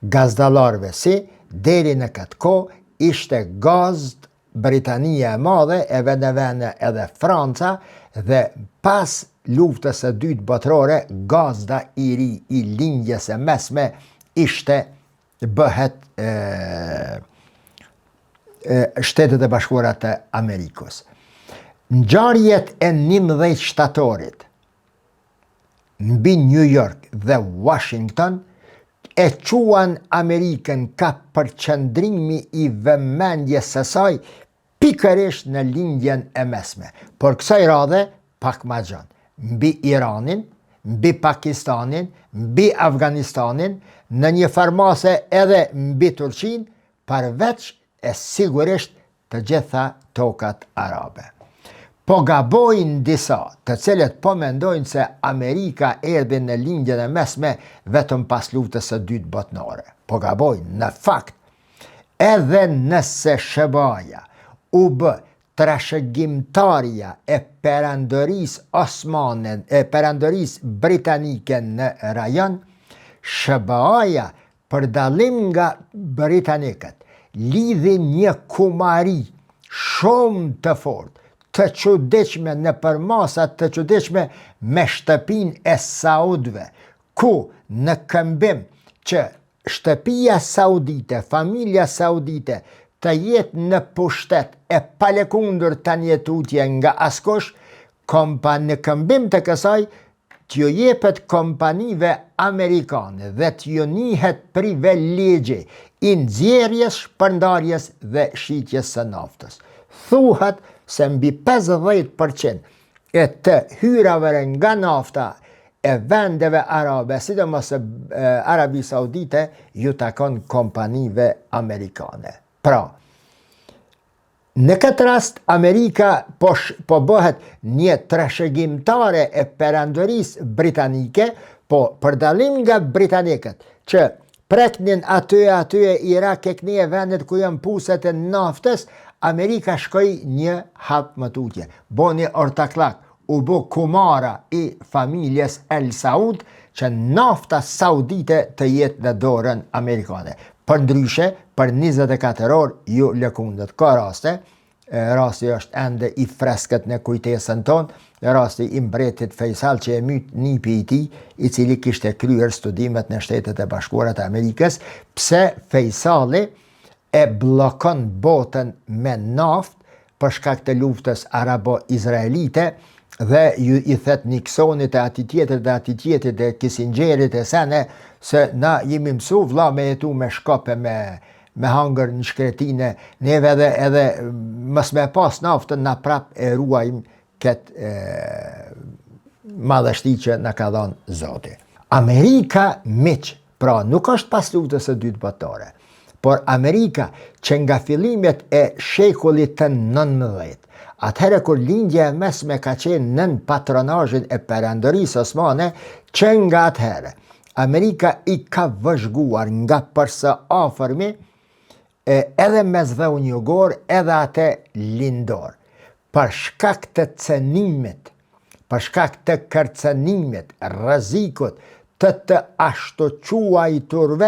Gazdallarëve si, deri në këtë kohë, ishte gazd Britania e Madhe, e vene edhe Franca, dhe pas luftës së dytë botërore, gazda i ri i lindjes së mesme ishte bëhet Shtetet e Bashkuara të Amerikës. Ngjarjet e 11 shtatorit mbi New York dhe Washington e quan Amerikën ka përqendrimi i vëmendjes së saj pikërisht në lindjen e mesme. Por kësaj radhe pak ma gjatë, mbi Iranin, mbi Pakistanin, mbi Afganistanin, në një farmase edhe mbi Turqin, përveç e sigurisht të gjitha tokat arabe. Po gabojnë disa, të cilët po mendojnë se Amerika erdhi në lindjen e mesme vetëm pas luftës së dytë botnore. Po gabojnë, në fakt, edhe nëse SBA u bë trashëgimtarja e Perandërisë Osmane, e Perandërisë Britanike në rajon, SBA-ja për dallim nga britanikët lidhi një kumari shumë të fortë, të çuditshme në përmasat të çuditshme me shtëpinë e Saudëve, ku në këmbim që shtëpia saudite, familja saudite të jetë në pushtet e palekundur të njetutje nga askush, në këmbim të kësaj t'ju jepet kompanive amerikane dhe t'ju njihet privilegji i nxjerrjes, shpërndarjes dhe shitjes së naftës. Thuhet se mbi 50% e të hyrave nga nafta e vendeve arabe, sidomos Arabi Saudite, ju takon kompanive amerikane. Pra, në këtë rast, Amerika po bëhet një trashëgimtare e Perandërisë Britanike, po për dallim nga britanikët, që preknin aty Irak e kënje vendet ku janë puset e naftës, Amerika shkoi një hap më tutje. Boni ortaklak, u bë kumara i familjes El Saud që nafta saudite të jetë në dorën amerikane. Për ndryshe, për 24 orë ju lëkundet. Ka raste, rasti është ende i freskët në kujtesën tonë, rasti i mbretit Faisal që e myt nipi i tij, i cili kishte kryer studimet në Shtetet e Bashkuara të Amerikës, pse Faisali e bllokon botën me naftë për shkak të luftës arabo-izraelite dhe ju i thet Nixonit e ati tjetër dhe ati tjetër dhe Kissingerit e sene se na jemi mësu vlla me jetu me shkope me hangër në shkretine, neve edhe mës me pas naftën na prap e ruajmë këtë madhështi që na ka dhënë Zoti. Amerika miq, pra nuk është pas luftës së dytë botërore, por Amerika që nga fillimet e shekullit të 19, atëherë kur lindja e mesme ka qenë nën patronazhin e Perandorisë Osmane, që nga atëherë Amerika i ka vëzhguar nga përse afërmi edhe mesdhëun jugor edhe atë lindor, për shkak të cënimit, për shkak të kërcënimit, rrezikut të ashtoquajturve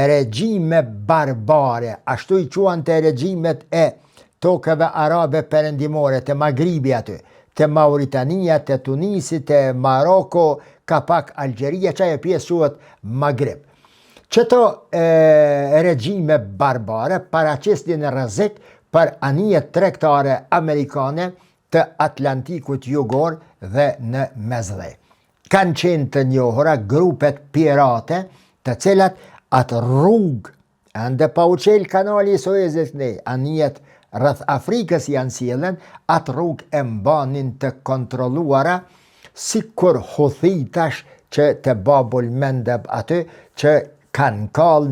regjime barbare, ashtu i quan të regjimet e tokëve arabe perëndimore, të Magribi aty, të Mauritania, të Tunisit, të Maroko, ka pak Algjeria, që e pjesë quhet Magrib. Qëto regjime barbare paraqesin rrezik për anijet tregtare amerikane të Atlantikut jugor dhe në Mesdhe. Kanë qenë të njohura grupet pirate të cilat atë rrugë, ende pa u qelë kanali i Suezit ne, anijet rreth Afrikës janë sjellën, atë rrugë e mbanin të kontrolluara, sikur Huthitash që të Babul Mendeb aty, që kanë kallë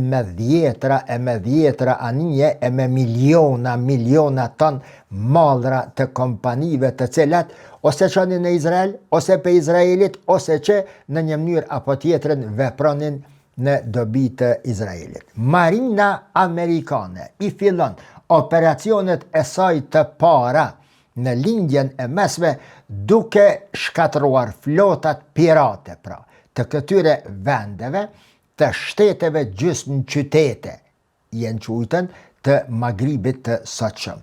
me dhjetra anije e me miliona ton mallra të kompanive të cilat ose çonin në Izrael, ose pe Izraelit, ose që në një mënyrë apo tjetrën vepronin në dobi të Izraelit. Marina amerikane i fillon operacionet e saj të para në lindjen e mesme duke shkatruar flotat pirate, pra, të këtyre vendeve, të shteteve gjysmë qytete, jenë quajtën të Magribit të sotshëm.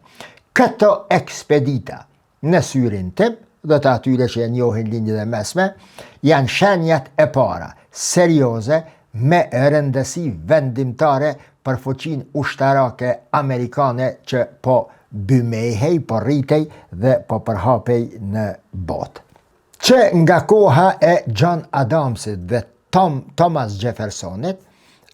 Këto ekspedita në syrin tim, dhe të atyre që e njohin lindjen e mesme, janë shenjat e para, serioze, me rëndësi vendimtare për fuqinë ushtarake amerikane që po bymehej, po rritej dhe po përhapej në botë. Që nga koha e John Adamsit dhe Thomas Jeffersonit,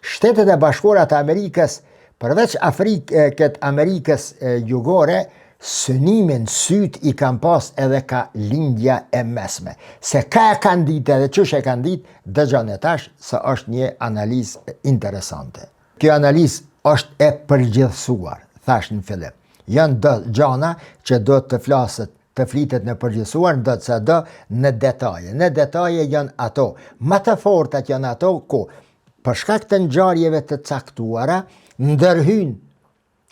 Shtetet e Bashkuara të Amerikës, përveç këtë Amerikës jugore, synimin syt i kanë pas edhe ka lindja e mesme. Se ka e kanë ditë edhe qësh e kanë ditë, dëgjoni tash se është një analizë interesante. Kjo analizë është e përgjithësuar, thash në fillim. Janë do gjana që do të flitet në përgjithësuar, do të se do në detaje. Në detaje janë ato, më të fortat janë ato ku, për shkak të ngjarjeve të caktuara, ndërhyn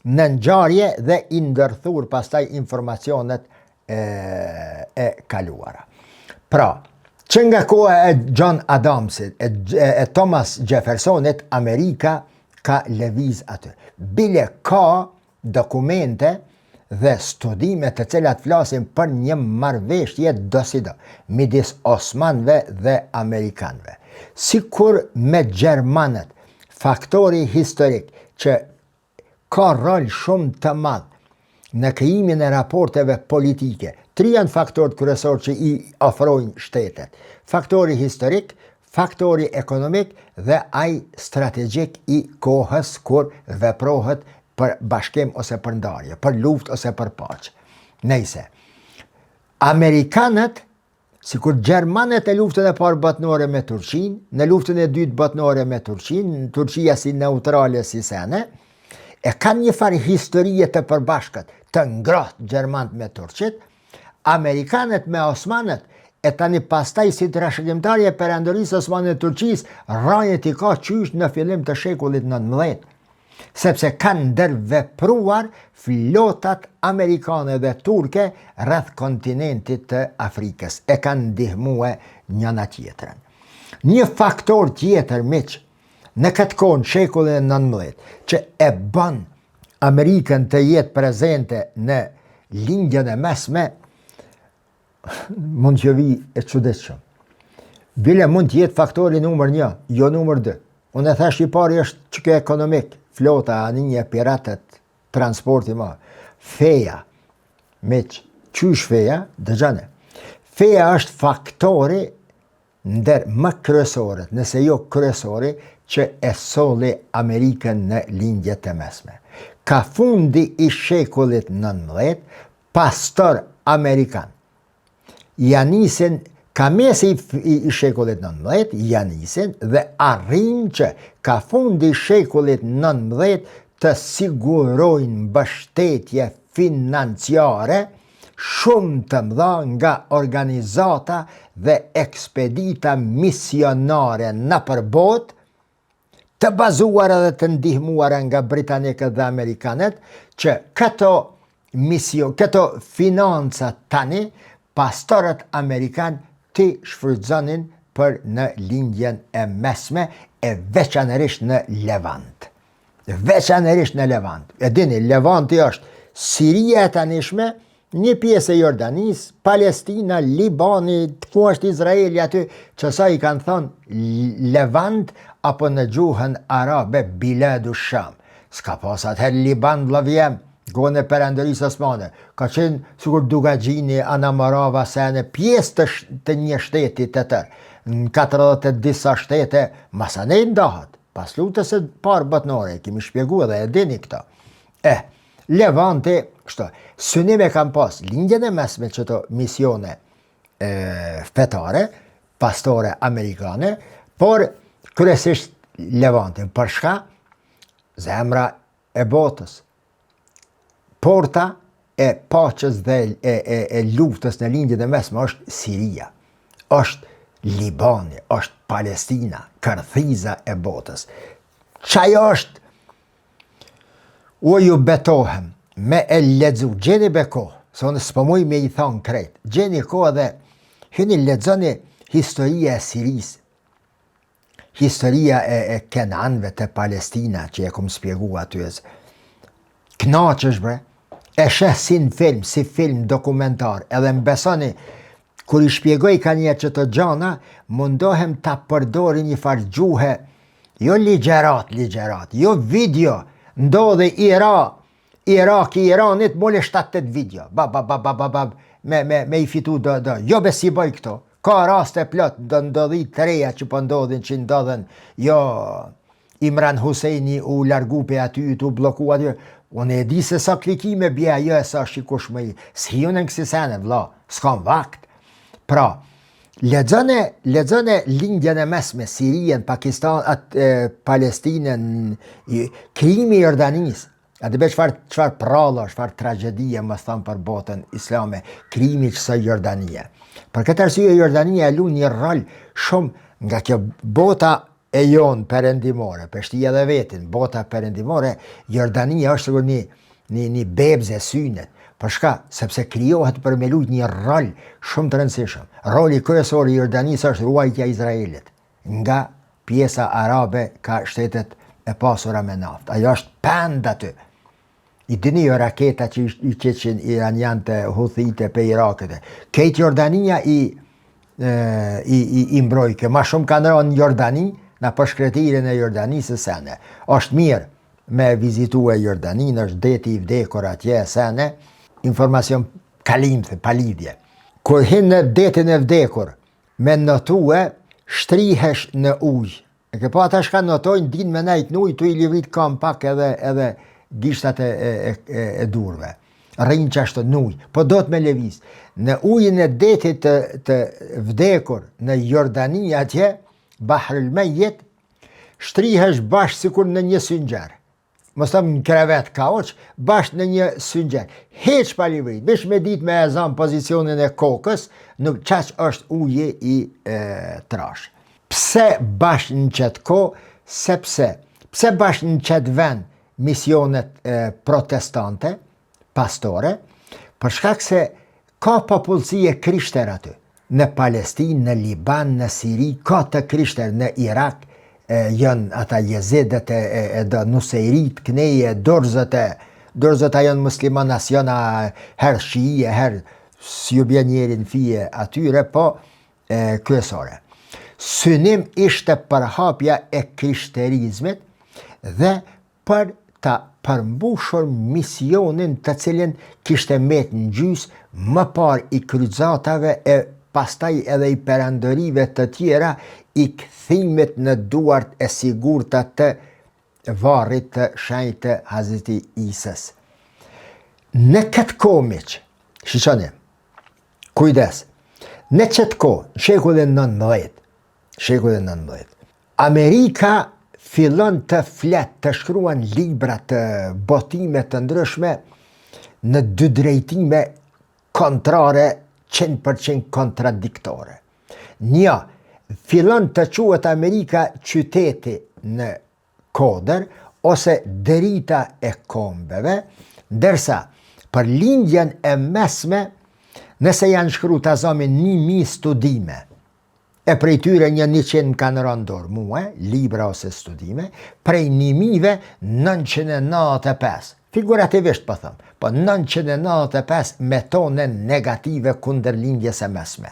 në ngjarje dhe i ndërthur pastaj informacionet e kaluara. Pra, që nga koha e John Adamsit, e Thomas Jeffersonit, Amerika ka lëviz aty. Bile ka dokumente dhe studime të cilat flasin për një marrëveshje dosido midis Osmanëve dhe Amerikanëve. Sikur me Gjermanët, faktori historik që ka rol shumë të madh në krijimin e raporteve politike. Tri janë faktorët kryesorë që i ofrojnë shtetet. Faktori historik, faktori ekonomik dhe ai strategjik i kohës kur veprohet për bashkim ose për ndarje, për luftë ose për paqe. Nëse Amerikanët, sikur Gjermanët e luftën e parë botnore me Turqinë, në luftën e dytë botnore me Turqinë, Turqia si neutrale si sene, e kanë një farë historie të përbashkët, të ngrohtë Gjermanët me Turqit, Amerikanët me Osmanët, e tani pastaj si trashëgimtarja e Perandorisë Osmane Turqisë, rrajet i ka qysh në fillim të shekullit 19. sepse kanë ndërvepruar flotat amerikane dhe turke rreth kontinentit të Afrikës, e kanë ndihmue njëna tjetrën. Një faktor tjetër miq, në këtë kohë, shekullin e 19, që e bën Amerikën të jetë prezente në lindjen e mesme, mund që vi e çuditshëm. Bile mund të jetë faktori numër 1, jo numër 2. Unë e thash i pari është që ekonomik, flota, anije, piratet, transporti ma. Feja, miq, qysh feja, dëgjane. Feja është faktori ndër më kryesorët, nëse jo kryesori, që e solli Amerikën në lindjet e mesme. Ka fundi i shekullit 19, pastor Amerikan janisin, ka mesi i shekullit 19, janisin dhe arrin që ka fundi i shekullit 19 të sigurojnë mbështetje financiare shumë të mëdha nga organizata dhe ekspedita misionare në përbot, të bazuara dhe të ndihmuara nga britanikët dhe amerikanët, që këto financa tani, pastorët amerikan të shfrytëzonin për në lindjen e mesme, e veçanërisht në Levant. Veçanërisht në Levant. E dini, Levanti është Siria e tanishme, një pjesë e Jordanis, Palestina, Libani, ku është Izraeli aty, që sa i kanë thonë Levant, apo në gjuhën arabe Biladu Sham. S'ka pas atëherë Liban vlavjem, gone e perandërisë osmane. Ka qenë sikur Dugagjini, Anamarava, Sene, pjesë të një shtetit të tërë. Në 40 disa shtete, masanej ndahat. Pas lutës e parë botnore, kemi shpjegu edhe e dini këta. Levanti, kështu, synime kam pas lindjen e mesme qëto misione fetare, pastore amerikane, por kryesisht Levantin. Për shka? Zemra e botës. Porta e paqes dhe e luftës në lindjen e mesme është Siria, është Libani, është Palestina, kërthiza e botës. Qaj është? O ju betohem me e ledzu, gjeni be kohë, se unë s'pëmuj me i thonë krejt, gjeni kohë dhe hyni ledzoni historia e Sirisë, historia e Kenanve të Palestina, që e kom spjegu atyës. Knaqësh bre, e sheh si film dokumentar, edhe mbesoni, kur i shpjegoj ka një që të gjana, mundohem ta përdori një farë gjuhe, jo ligjerat, jo video, ndodhe Irak i Iranit, mole 7-8 video, me i fitu jo besi bëj këto, ka raste plot, ndodhi të reja që po ndodhin, që ndodhen, jo Imran Husseini u largu pe aty, u bloku aty, unë e di se sa klikime bja, jo e sa shikush me i, s'hion në kësi sene, vla, s'kam vakt. Pra, lexone lindjen e mesme, Sirien, Pakistan, Palestinën, krimi i Jordanisë, atë be çfarë pralla, çfarë tragjedie më thon për botën islame, krimi i kësaj Jordanie. Për këtë arsye Jordania lu një rol shumë nga kjo bota e jon perëndimore, peshtia dhe vetin, bota perëndimore, Jordania është sigur një bebze synet. Për shka? Sepse krijohet për me lujt një rol shumë të rëndësishëm. Roli kryesor i Jordanisë është ruajtja Izraelit. Nga pjesa arabe ka shtetet e pasura me naftë. Ajo është pend aty. I dini jo raketa që i qeqin iranian të Huthite pe Irakët. Kejtë Jordania i mbrojke. Ma shumë kanë rënë në Jordani, në përshkretirin e Jordanisë sene. Është mirë me vizitu e Jordanin, është deti i vdekur atje sene, informacion kalimthe, palidje. Kur hinë në detin e vdekur, me notue, shtrihesh në ujë. E ke pa ata shka notojnë, din me najt në ujë, tu i livrit kam pak edhe gishtat e durve. Rrinë qashtë në ujë, po do të me levis. Në ujën e detit të vdekur në Jordani atje, Bahrul Mejjet, shtrihesh bashkë sikur në një synxer. Mos thëmë në krevet kauç, bashkë në një synxer. Heq pa livrit, bish me dit me ezan pozicionin e kokës, nuk qaq është uje i trash. Pse bashkë në qëtë ko? Sepse, pse bashkë në qëtë vend misionet protestante, pastore, për shkak se ka popullsi e krishter aty. Në Palestinë, në Liban, në Siri, ka të krishter, në Irak, janë ata jezidet e nusejrit, kneje, dorzët a janë muslimanas, janë her shije, her s'ju bjen njerin fije atyre, po kryesore. Synim ishte përhapja e krishterizmit dhe për ta përmbushur misionin të cilin kishte met në gjys më par i kryzatave e pastaj edhe i perandorive të tjera i kthimit në duart e sigurta të varrit të shenjtë të Hazreti Isës. Në këtë kohë miq, shiqoni, kujdes, në këtë kohë, shekullin 19, Amerika fillon të flet, të shkruan libra të botime të ndryshme në dy drejtime kontrare 100% kontradiktore. Një, fillon të quhet Amerika qyteti në Kodër ose derita e kombeve, ndërsa për lindjen e mesme, nëse janë shkru të azomin 1000 studime, e prej tyre një 100 kanë rëndor muë, libra ose studime, prej 1000-ve 995, figurativisht po thëmë, po 995 metone negative kundër lindjes e mesme.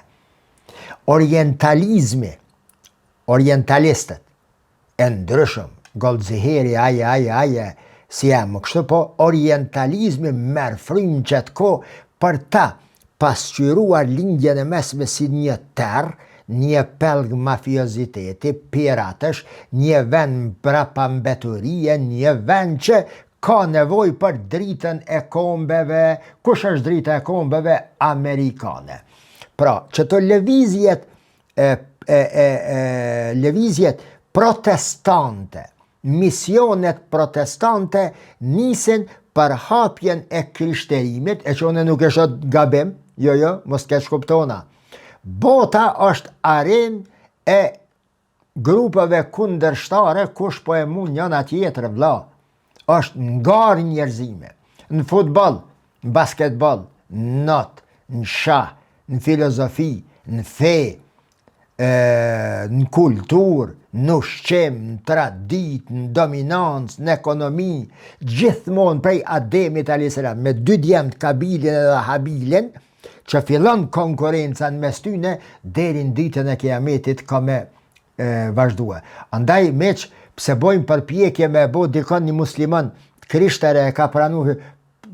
Orientalistët, e ndryshëm, Goldziheri, aje, si e më kështu, po orientalizmi merë frymë qëtë ko për ta pasqyruar lindjen e mesme si një terë, një pelg mafioziteti, piratësh, një vend brapa mbeturie, një vend që ka nevoj për dritën e kombeve. Kush është drita e kombeve? Amerikane. Pra, që të lëvizjet protestante, misionet protestante nisin për hapjen e krishterimit, e që une nuk është gabim, jo, mos keq kuptona. Bota është aren e grupeve kundërshtare, kush po e mund njëna tjetër, vlla. Është ngarë njerëzime. Në futbol, në basketbol, në not, në shah, në filozofi, në fe, në kultur, në ushqim, në tradit, në dominancë, në ekonomi, gjithmonë prej Ademit a.s. me dy djemët Kabilin edhe Habilin, që fillon konkurenca në mes tyne, deri në ditën e kiametit ka me vazhdua. Andaj, meq, pse bojmë përpjekje me bo dikon një musliman, krishtere e ka pranu,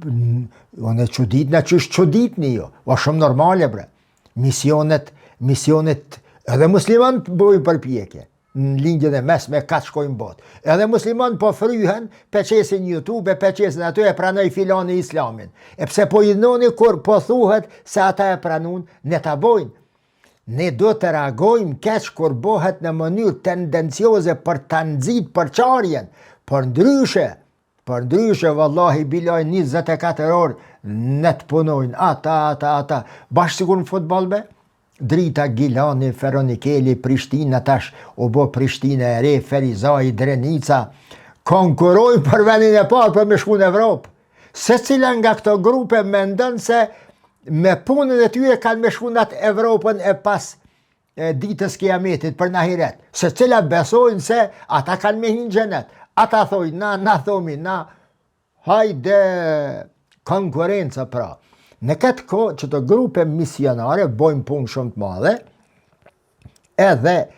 unë e quditna që është quditni jo, o shumë normale bre. Misionet, edhe musliman bojmë përpjekje, në lindjën e mesme ka të shkojnë botë. Edhe musliman po fryhen, peqesin YouTube, peqesin aty e pranoj filani islamin. E pse po i dhënoni kur po thuhet se ata e pranun, ne ta bojnë. Ne do të reagojmë keq kur bohet në mënyrë tendencioze për të nxit përçarjen, për ndryshe, vallahi bilaj 24 orë ne të punojnë, ata, bashkë sikur në futbol be? Drita, Gilani, Feronikeli, Prishtina tash, u bo Prishtina e re, Ferizaj, Drenica, konkurojnë për vendin e parë për me shku në Evropë. Se cila nga këto grupe mendon se me punën e tyre kanë me shku në Evropën e pas ditës kiametit për nahiret. Se cila besojnë se ata kanë me hinë xhenet. Ata thojnë, na thomi, hajde konkurenca pra. Në këtë kohë që të grupe misionare bojnë punë shumë të madhe, edhe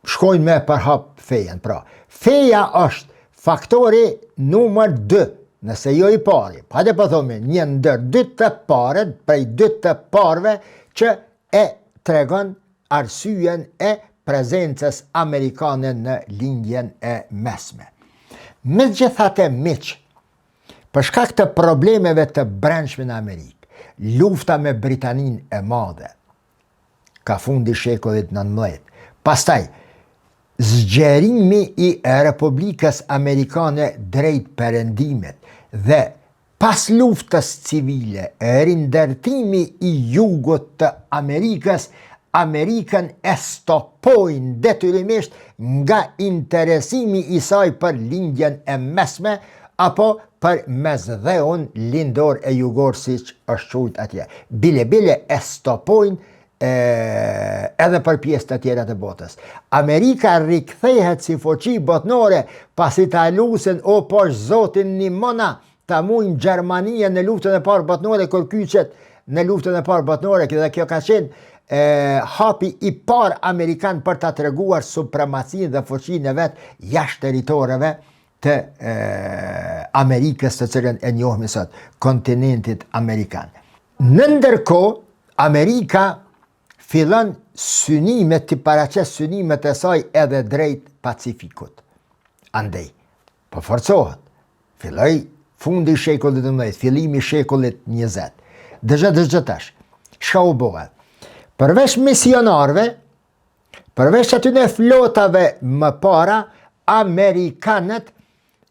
shkojnë me përhap fejen. Pra, feja është faktori numër 2, nëse jo i pari. Pa dhe pëthome, një ndër 2 të paret, prej 2 të parve që e tregon arsyen e prezencës amerikane në lindjen e mesme. Me gjithate miq, për shkak të problemeve të brendshme në Amerikë, lufta me Britanin e Madhe, ka fundi shekullit 19. Pastaj, zgjerimi i Republikës Amerikane drejt perëndimit dhe pas luftës civile, rindërtimi i jugut të Amerikës, Amerikën e stopojnë detyrimisht nga interesimi i saj për lindjen e mesme apo për mesdheun lindor e jugor siç është thujt atje. Bile e stopojnë edhe për pjesë të tjera të botës. Amerika rikthehet si fuqi botnore pasi ta lusin o posh zotin nimona ta mujnë Gjermania në luftën e parë botnore kur kyçet në luftën e parë botnore, dhe kjo ka qenë hapi i parë Amerikan për ta treguar supremacinë dhe fuqinë e vet jashtë territoreve të Amerikës, të cilën e njohim sot, kontinentit amerikan. Në ndërkohë, Amerika fillon synimet, të paraqes synimet e saj edhe drejt Pacifikut. Andej, po forcohet. Filloi fundi i shekullit XIX, fillimi i shekullit XX. Dëgjë tash. Çka u bëha? Përveç misionarëve, përveç atyre flotave më para, amerikanët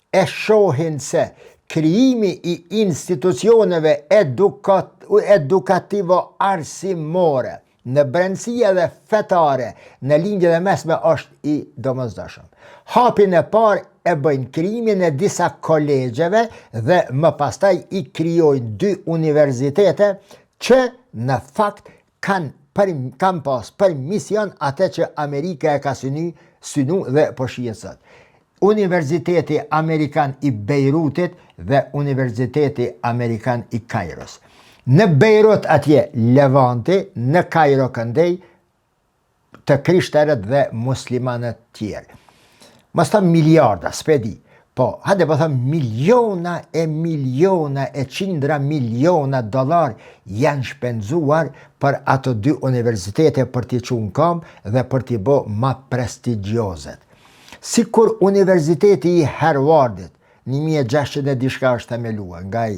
e shohin se krijimi i institucioneve edukativo arsimore në brendësia dhe fetare në lindjen e mesme është i domosdoshëm. Hapin e parë e bëjnë krijimin e disa kolegjeve dhe më pastaj i krijojnë 2 universitete që në fakt kanë pas për mision atë që Amerika e ka synu dhe po shihet sot. Universiteti Amerikan i Beirutit dhe Universiteti Amerikan i Kairos. Në Beirut atje Levanti, në Kairo këndej të krishterët dhe muslimanët tjerë. Mos ta miliarda, s'pedi, po, hajde po them miliona e qindra miliona dollar janë shpenzuar për ato 2 universitete për t'i çuar kam dhe për t'i bë më prestigjioze. Sikur Universiteti i Harvardit, 1600 diçka është themeluar nga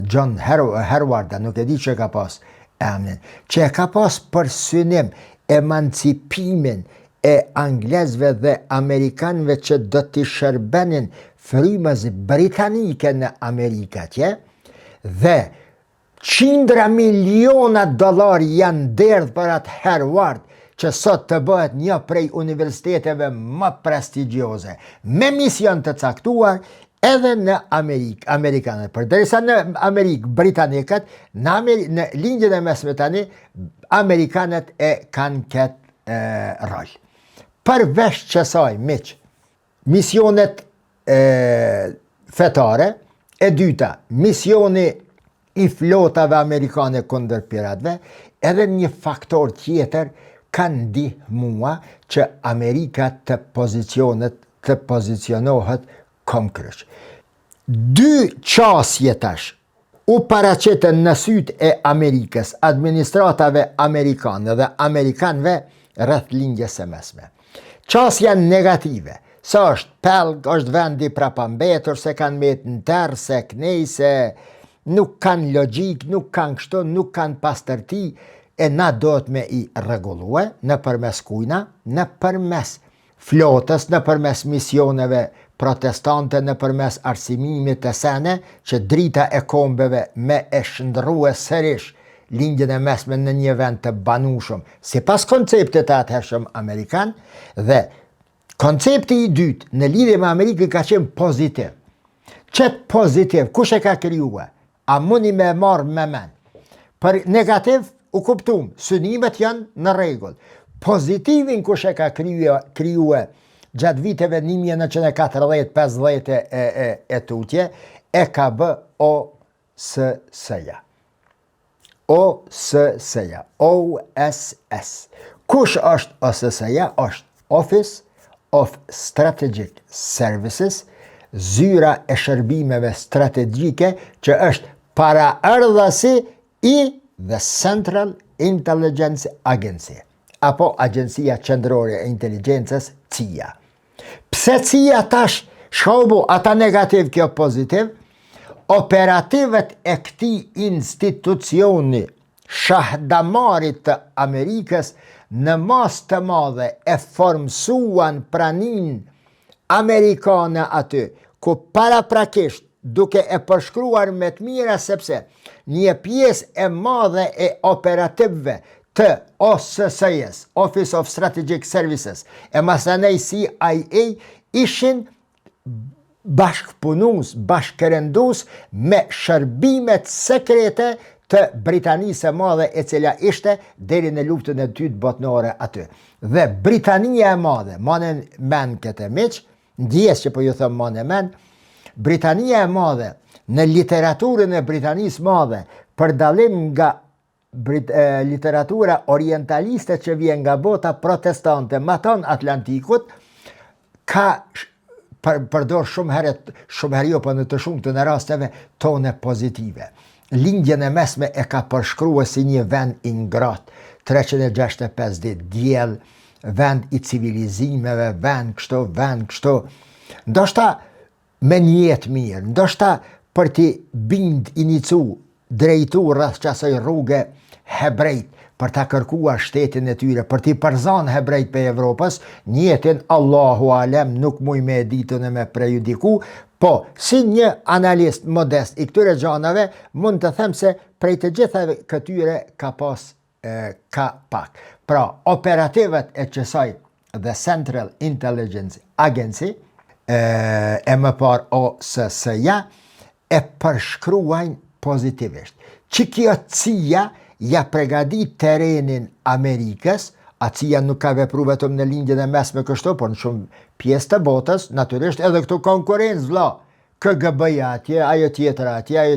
John Harvard, nuk e di që ka pas emrin, që e ka pas për synim emancipimin e anglezve dhe amerikanëve që do t'i shërbenin frymës britanike në Amerikatje, dhe qindra miliona dollar janë derdhë për atë Harvard, që sot të bëhet një prej universiteteve më prestigjioze, me mision të caktuar edhe në Amerikanët. Përderisa në Amerikë, Britanikët, në lindjen e mesme tani, Amerikanët e kanë këtë rol. Përveç kësaj, miq, misionet fetare, e dyta, misioni i flotave amerikane kundër piratëve, edhe një faktor tjetër kanë ndihmuar që Amerika të pozicionohet konkret. 2 qasje tash u paraqiten në sytë e Amerikës, administratave amerikane dhe amerikanëve rreth lindjes së mesme. Qasja negative, sa është pelg, është vendi prapambetur, se kanë metë në terë, se kënej, se nuk kanë logjik, nuk kanë kështu, nuk kanë pastërti, e na dohet me i rregullue në përmes kujna, në përmes flotës, në përmes misioneve protestante, në përmes arsimimit të sene, që drita e kombeve me e shndrue sërish lindjen e mesme në një vend të banueshëm, sipas konceptit të atëhershëm amerikan, dhe koncepti i dytë në lidhje me Amerikën ka qenë pozitiv. Qëtë pozitiv, kush e ka krijuar? A mundi me marrë me men? Për negativ, u kuptum, synimet janë në rregull. Pozitivin kush e ka krijuar gjatë viteve 1940-50 e tutje, e ka bë OSS-ja. OSS. Kush është OSS-ja? Është Office of Strategic Services, zyra e shërbimeve strategjike, që është paraardhësi i the Central Intelligence Agency, apo Agjencia Qendrore e Inteligjencës, CIA. Pse CIA tash shobu ata negativ, kjo pozitiv? Operativet e këtij institucioni shahdamarit të Amerikës në mas të madhe e formsuan pranin amerikane aty, ku paraprakisht duke e përshkruar me të mira, sepse një pjesë e madhe e operativëve të OSS-s, Office of Strategic Services, e masanej CIA, ishin bashkëpunus, bashkërendus me shërbimet sekrete të Britanisë së Madhe, e cila ishte deri në luftën e dytë botërore aty. Dhe Britania e Madhe, manen men këtë miq, ndjes që po ju them manen men, Britania e Madhe në literaturën e Britanisë Madhe, për dallim nga literatura orientaliste që vjen nga bota protestante maton Atlantikut, ka përdor shumë herë jo, për në të shumë të në rasteve tone pozitive. Lindjen e mesme e ka përshkruar si një vend i ngratë, 365 ditë diell, vend i civilizimeve, vend kështu. Ndoshta me një jetë mirë, ndoshta për t'i bind inicu, drejtu rreth qasaj rrugë hebrejt, për ta kërkuar shtetin e tyre, për t'i përzan hebrejt për Evropës, njetin Allahu alem nuk muj me editën e me prejudiku, po si një analist modest i këtyre gjanave, mund të them se prej të gjitha këtyre ka pak. Pra, operativet e qësaj the Central Intelligence Agency, e më par OSS-ja, e përshkruajnë pozitivisht. Që kjo CIA ja pregadit terenin Amerikës, a CIA nuk ka vepru vetëm në lindjen e mesme kështu, por në shumë pjesë të botës, natyrisht edhe këtu konkurencë vlla, KGB-ja atje, ajo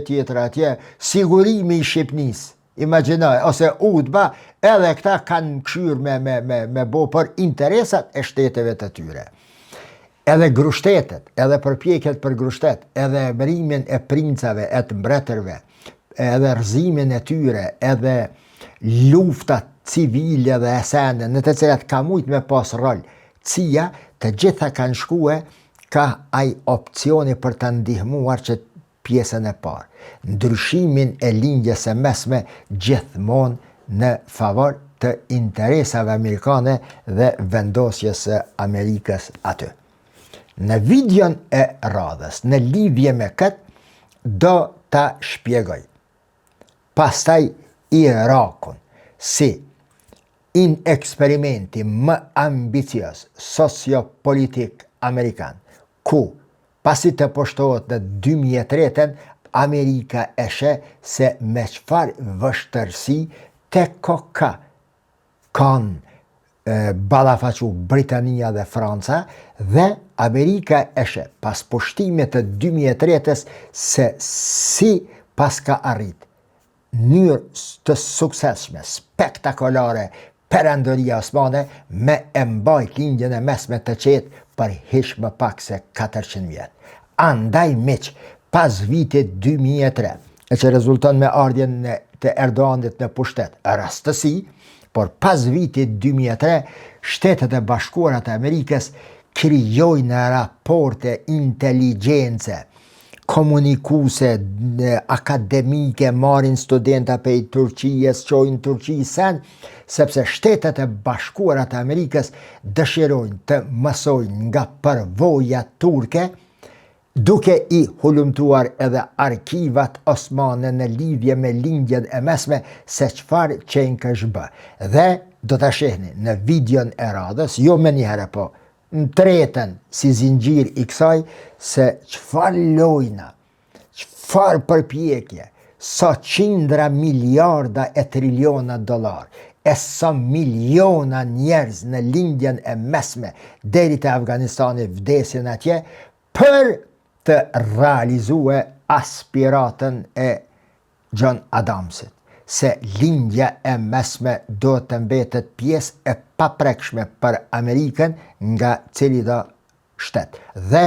tjetër atje, sigurimi i Shqipnisë, imagjinoj, ose UDBA, edhe këta kanë këshyr me bo për interesat e shteteve të tyre. Edhe grushtetet, edhe përpjekjet për grushtet, edhe mërimin e princave, e të mbretërve, edhe rëzimin e tyre, edhe luftat civile dhe esene, në të cilat ka mujt me pas rol, CIA, të gjitha kanë shkue ka ai opcioni për të ndihmuar që pjesën e parë. Ndryshimin e lindjes së mesme gjithmonë në favor të interesave amerikane dhe vendosjes së Amerikës aty. Në videon e radhës, në lidhje me këtë, do ta shpjegoj. Pastaj Irakun, si in eksperimenti më ambicios sociopolitik amerikan, ku pasi të poshtohet në 2003, Amerika e sheh se me çfarë vështërsi ka kanë ballafaqu Britania dhe Franca, dhe Amerika e sheh pas poshtimit të 2003 se si pas ka arrit mënyrë të suksesshme, spektakolare perandoria osmane me e mbajt lindjen e mesme të qetë për hiç më pak se 400 vjet. Andaj miq, pas vitit 2003, e që rezulton me ardhjen të Erdoganit në pushtet, rastësi, por pas vitit 2003, Shtetet e Bashkuara të Amerikës krijojnë raporte inteligjencë, komunikuse, akademike, marrin studenta prej Turqisë, çojnë Turqi sen, sepse Shtetet e Bashkuara të Amerikës dëshirojnë të mësojnë nga përvoja turke, duke i hulumtuar edhe arkivat osmane në lidhje me lindjen e mesme se çfarë qenë KSHB. Dhe do ta shihni në videon e radhës, jo më një herë, po në tretën si zinxhir i kësaj, se çfarë lojna, çfarë përpjekje, sa qindra miliarda e triliona dollar, e sa miliona njerëz në lindjen e mesme deri te Afganistani vdesin atje për të realizue aspiratën e John Adamsit, se lindja e mesme do të mbetet pjesë e paprekshme për Amerikën nga cili do shtet. Dhe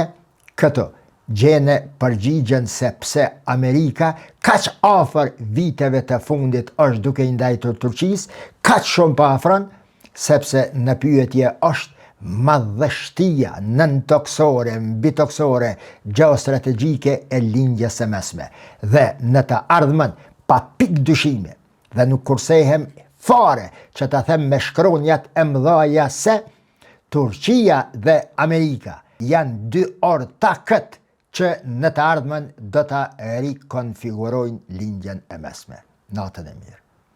këto gjene përgjigjen se pse Amerika kaq afër viteve të fundit është duke i ndajtur Turqisë, kaq shumë pa afron, sepse në pyetje është madhështia nëntoksore, mbitoksore, gjeostrategjike e lindjes së mesme. Dhe në të ardhmen, pa pikë dyshimi, dhe nuk kursehem fare që të them me shkronjat e mëdhaja se Turqia dhe Amerika janë dy ortakët që në të ardhmen do të rikonfigurojnë lindjen e mesme. Natën e mirë.